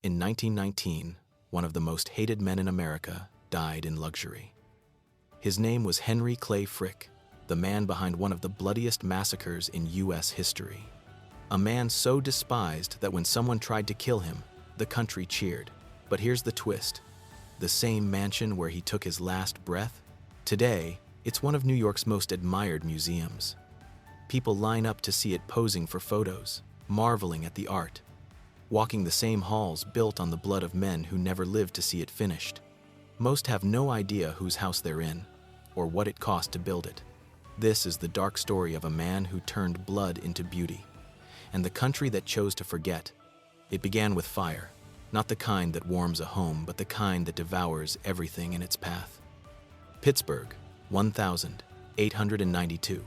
In 1919, one of the most hated men in America died in luxury. His name was Henry Clay Frick, the man behind one of the bloodiest massacres in U.S. history. A man so despised that when someone tried to kill him, the country cheered. But here's the twist. The same mansion where he took his last breath? Today, it's one of New York's most admired museums. People line up to see it posing for photos, marveling at the art, walking the same halls built on the blood of men who never lived to see it finished. Most have no idea whose house they're in, or what it cost to build it. This is the dark story of a man who turned blood into beauty, and the country that chose to forget. It began with fire, not the kind that warms a home, but the kind that devours everything in its path. Pittsburgh, 1892.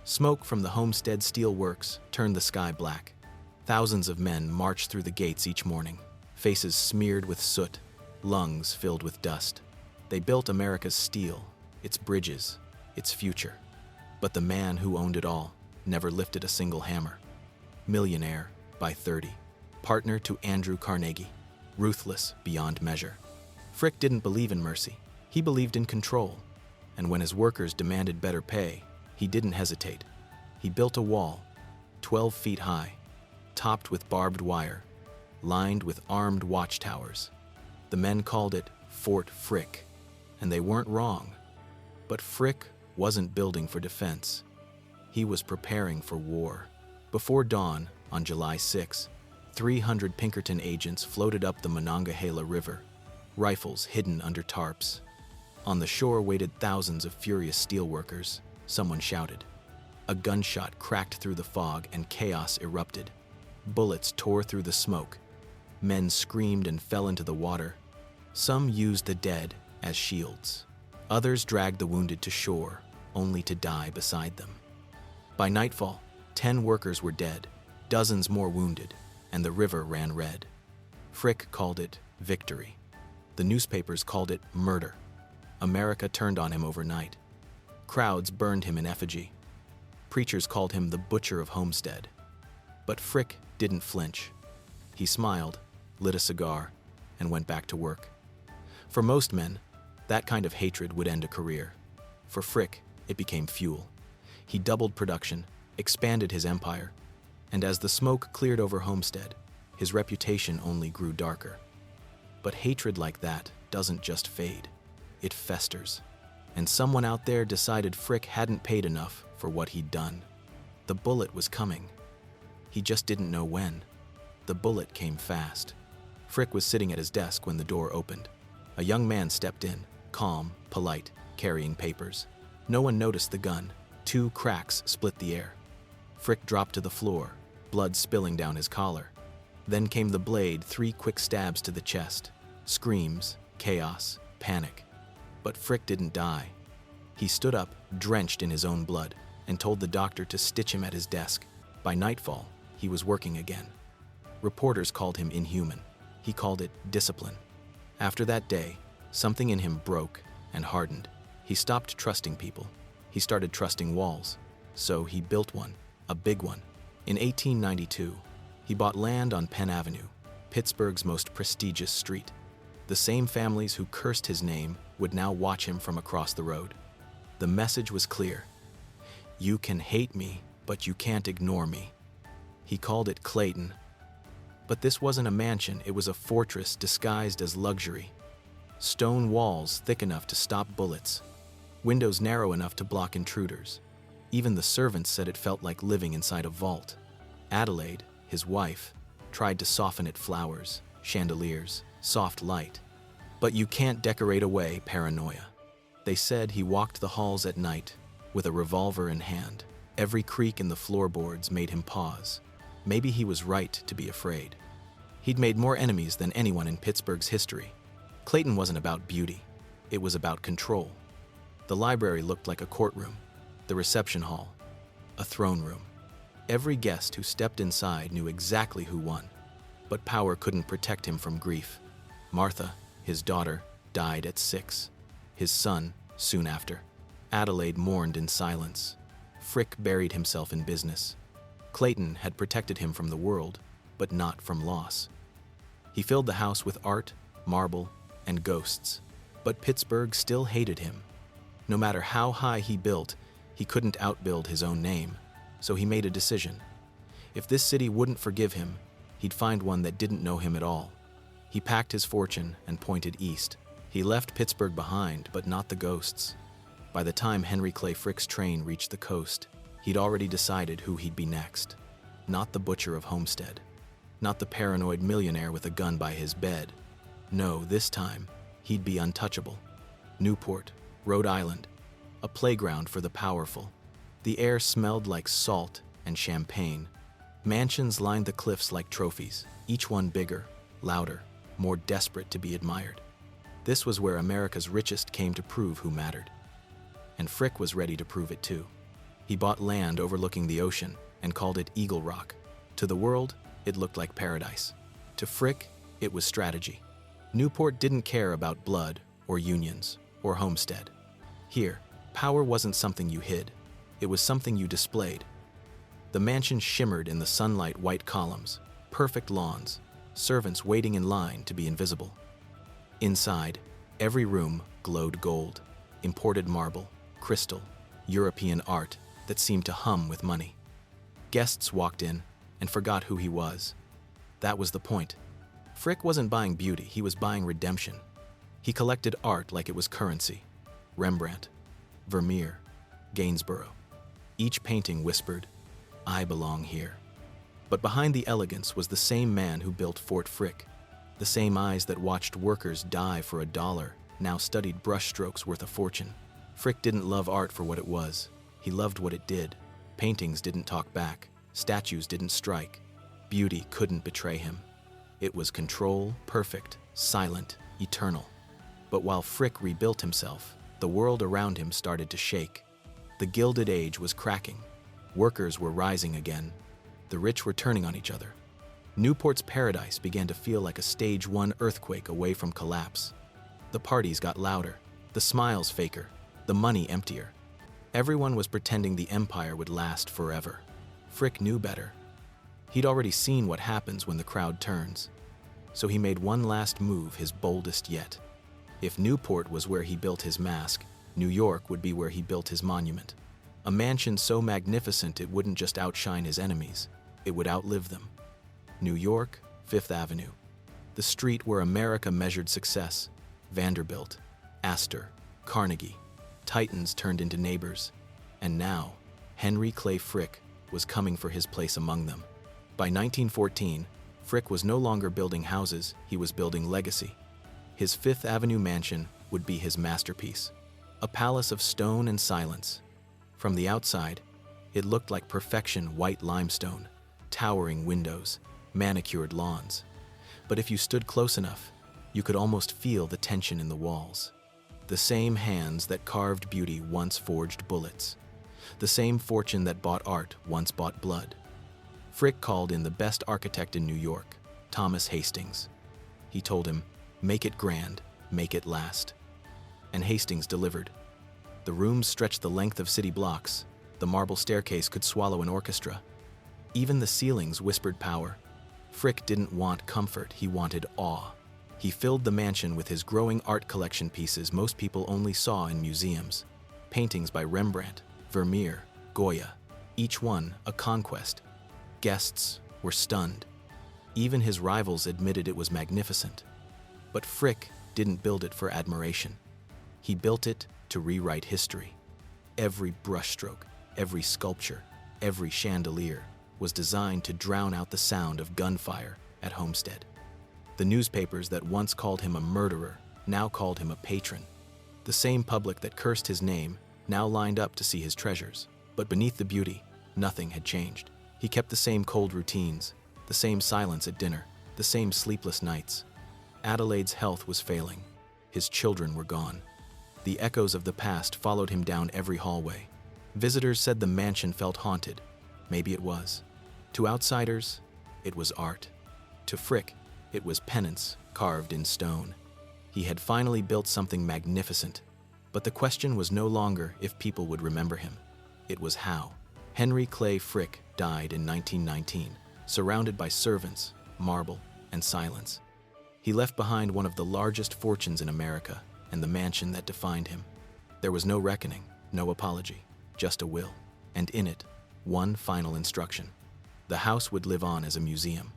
Smoke from the Homestead Steel Works turned the sky black. Thousands of men marched through the gates each morning, faces smeared with soot, lungs filled with dust. They built America's steel, its bridges, its future. But the man who owned it all never lifted a single hammer. Millionaire by 30, partner to Andrew Carnegie, ruthless beyond measure. Frick didn't believe in mercy. He believed in control. And when his workers demanded better pay, he didn't hesitate. He built a wall, 12 feet high, topped with barbed wire, lined with armed watchtowers. The men called it Fort Frick, and they weren't wrong. But Frick wasn't building for defense. He was preparing for war. Before dawn, on July 6, 300 Pinkerton agents floated up the Monongahela River, rifles hidden under tarps. On the shore waited thousands of furious steelworkers. Someone shouted. A gunshot cracked through the fog and chaos erupted. Bullets tore through the smoke. Men screamed and fell into the water. Some used the dead as shields. Others dragged the wounded to shore, only to die beside them. By nightfall, 10 workers were dead, dozens more wounded, and the river ran red. Frick called it victory. The newspapers called it murder. America turned on him overnight. Crowds burned him in effigy. Preachers called him the Butcher of Homestead. But Frick didn't flinch. He smiled, lit a cigar, and went back to work. For most men, that kind of hatred would end a career. For Frick, it became fuel. He doubled production, expanded his empire, and as the smoke cleared over Homestead, his reputation only grew darker. But hatred like that doesn't just fade. It festers. And someone out there decided Frick hadn't paid enough for what he'd done. The bullet was coming. He just didn't know when. The bullet came fast. Frick was sitting at his desk when the door opened. A young man stepped in, calm, polite, carrying papers. No one noticed the gun. 2 cracks split the air. Frick dropped to the floor, blood spilling down his collar. Then came the blade, 3 quick stabs to the chest. Screams, chaos, panic. But Frick didn't die. He stood up, drenched in his own blood, and told the doctor to stitch him at his desk. By nightfall, he was working again. Reporters called him inhuman. He called it discipline. After that day, something in him broke and hardened. He stopped trusting people. He started trusting walls. So he built one, a big one. In 1892, he bought land on Penn Avenue, Pittsburgh's most prestigious street. The same families who cursed his name would now watch him from across the road. The message was clear. You can hate me, but you can't ignore me. He called it Clayton. But this wasn't a mansion, it was a fortress disguised as luxury. Stone walls thick enough to stop bullets. Windows narrow enough to block intruders. Even the servants said it felt like living inside a vault. Adelaide, his wife, tried to soften it: flowers, chandeliers, soft light. But you can't decorate away paranoia. They said he walked the halls at night with a revolver in hand. Every creak in the floorboards made him pause. Maybe he was right to be afraid. He'd made more enemies than anyone in Pittsburgh's history. Clayton wasn't about beauty. It was about control. The library looked like a courtroom. The reception hall, a throne room. Every guest who stepped inside knew exactly who won. But power couldn't protect him from grief. Martha, his daughter, died at 6. His son, soon after. Adelaide mourned in silence. Frick buried himself in business. Clayton had protected him from the world, but not from loss. He filled the house with art, marble, and ghosts. But Pittsburgh still hated him. No matter how high he built, he couldn't outbuild his own name. So he made a decision. If this city wouldn't forgive him, he'd find one that didn't know him at all. He packed his fortune and pointed east. He left Pittsburgh behind, but not the ghosts. By the time Henry Clay Frick's train reached the coast, he'd already decided who he'd be next. Not the butcher of Homestead. Not the paranoid millionaire with a gun by his bed. No, this time, he'd be untouchable. Newport, Rhode Island, a playground for the powerful. The air smelled like salt and champagne. Mansions lined the cliffs like trophies, each one bigger, louder, more desperate to be admired. This was where America's richest came to prove who mattered. And Frick was ready to prove it too. He bought land overlooking the ocean and called it Eagle Rock. To the world, it looked like paradise. To Frick, it was strategy. Newport didn't care about blood or unions or Homestead. Here, power wasn't something you hid. It was something you displayed. The mansion shimmered in the sunlight, white columns, perfect lawns, servants waiting in line to be invisible. Inside, every room glowed gold, imported marble, crystal, European art that seemed to hum with money. Guests walked in and forgot who he was. That was the point. Frick wasn't buying beauty, he was buying redemption. He collected art like it was currency. Rembrandt, Vermeer, Gainsborough. Each painting whispered, "I belong here." But behind the elegance was the same man who built Fort Frick. The same eyes that watched workers die for $1 now studied brushstrokes worth a fortune. Frick didn't love art for what it was. He loved what it did. Paintings didn't talk back. Statues didn't strike. Beauty couldn't betray him. It was control, perfect, silent, eternal. But while Frick rebuilt himself, the world around him started to shake. The Gilded Age was cracking. Workers were rising again. The rich were turning on each other. Newport's paradise began to feel like a stage 1 earthquake away from collapse. The parties got louder, the smiles faker, the money emptier. Everyone was pretending the empire would last forever. Frick knew better. He'd already seen what happens when the crowd turns. So he made one last move, his boldest yet. If Newport was where he built his mask, New York would be where he built his monument. A mansion so magnificent it wouldn't just outshine his enemies, it would outlive them. New York, Fifth Avenue. The street where America measured success. Vanderbilt, Astor, Carnegie. Titans turned into neighbors. And now, Henry Clay Frick was coming for his place among them. By 1914, Frick was no longer building houses, he was building legacy. His Fifth Avenue mansion would be his masterpiece. A palace of stone and silence. From the outside, it looked like perfection, white limestone, towering windows, manicured lawns. But if you stood close enough, you could almost feel the tension in the walls. The same hands that carved beauty once forged bullets. The same fortune that bought art once bought blood. Frick called in the best architect in New York, Thomas Hastings. He told him, "Make it grand, make it last." And Hastings delivered. The rooms stretched the length of city blocks. The marble staircase could swallow an orchestra. Even the ceilings whispered power. Frick didn't want comfort, he wanted awe. He filled the mansion with his growing art collection pieces most people only saw in museums. Paintings by Rembrandt, Vermeer, Goya, each one a conquest. Guests were stunned. Even his rivals admitted it was magnificent. But Frick didn't build it for admiration. He built it to rewrite history. Every brushstroke, every sculpture, every chandelier was designed to drown out the sound of gunfire at Homestead. The newspapers that once called him a murderer now called him a patron. The same public that cursed his name now lined up to see his treasures. But beneath the beauty, nothing had changed. He kept the same cold routines, the same silence at dinner, the same sleepless nights. Adelaide's health was failing. His children were gone. The echoes of the past followed him down every hallway. Visitors said the mansion felt haunted. Maybe it was. To outsiders, it was art. To Frick, it was penance carved in stone. He had finally built something magnificent. But the question was no longer if people would remember him. It was how. Henry Clay Frick died in 1919, surrounded by servants, marble, and silence. He left behind one of the largest fortunes in America and the mansion that defined him. There was no reckoning, no apology, just a will, and in it, one final instruction. The house would live on as a museum.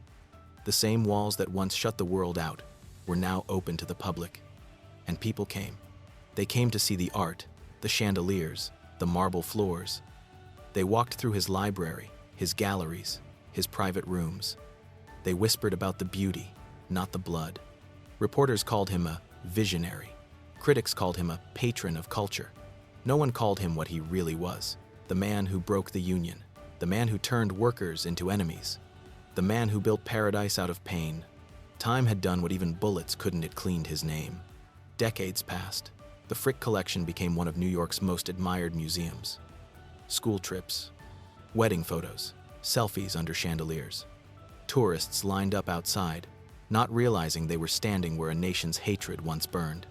The same walls that once shut the world out were now open to the public. And people came. They came to see the art, the chandeliers, the marble floors. They walked through his library, his galleries, his private rooms. They whispered about the beauty, not the blood. Reporters called him a visionary. Critics called him a patron of culture. No one called him what he really was: the man who broke the Union, the man who turned workers into enemies, the man who built paradise out of pain. Time had done what even bullets couldn't. It cleaned his name. Decades passed. The Frick Collection became one of New York's most admired museums. School trips, wedding photos, selfies under chandeliers. Tourists lined up outside, not realizing they were standing where a nation's hatred once burned.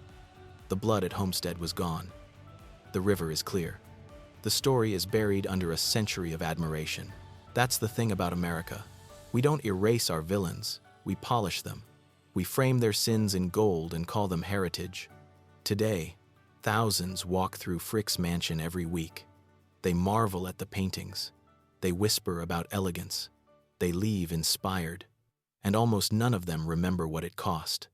The blood at Homestead was gone. The river is clear. The story is buried under a century of admiration. That's the thing about America. We don't erase our villains, we polish them. We frame their sins in gold and call them heritage. Today, thousands walk through Frick's mansion every week. They marvel at the paintings. They whisper about elegance. They leave inspired. And almost none of them remember what it cost.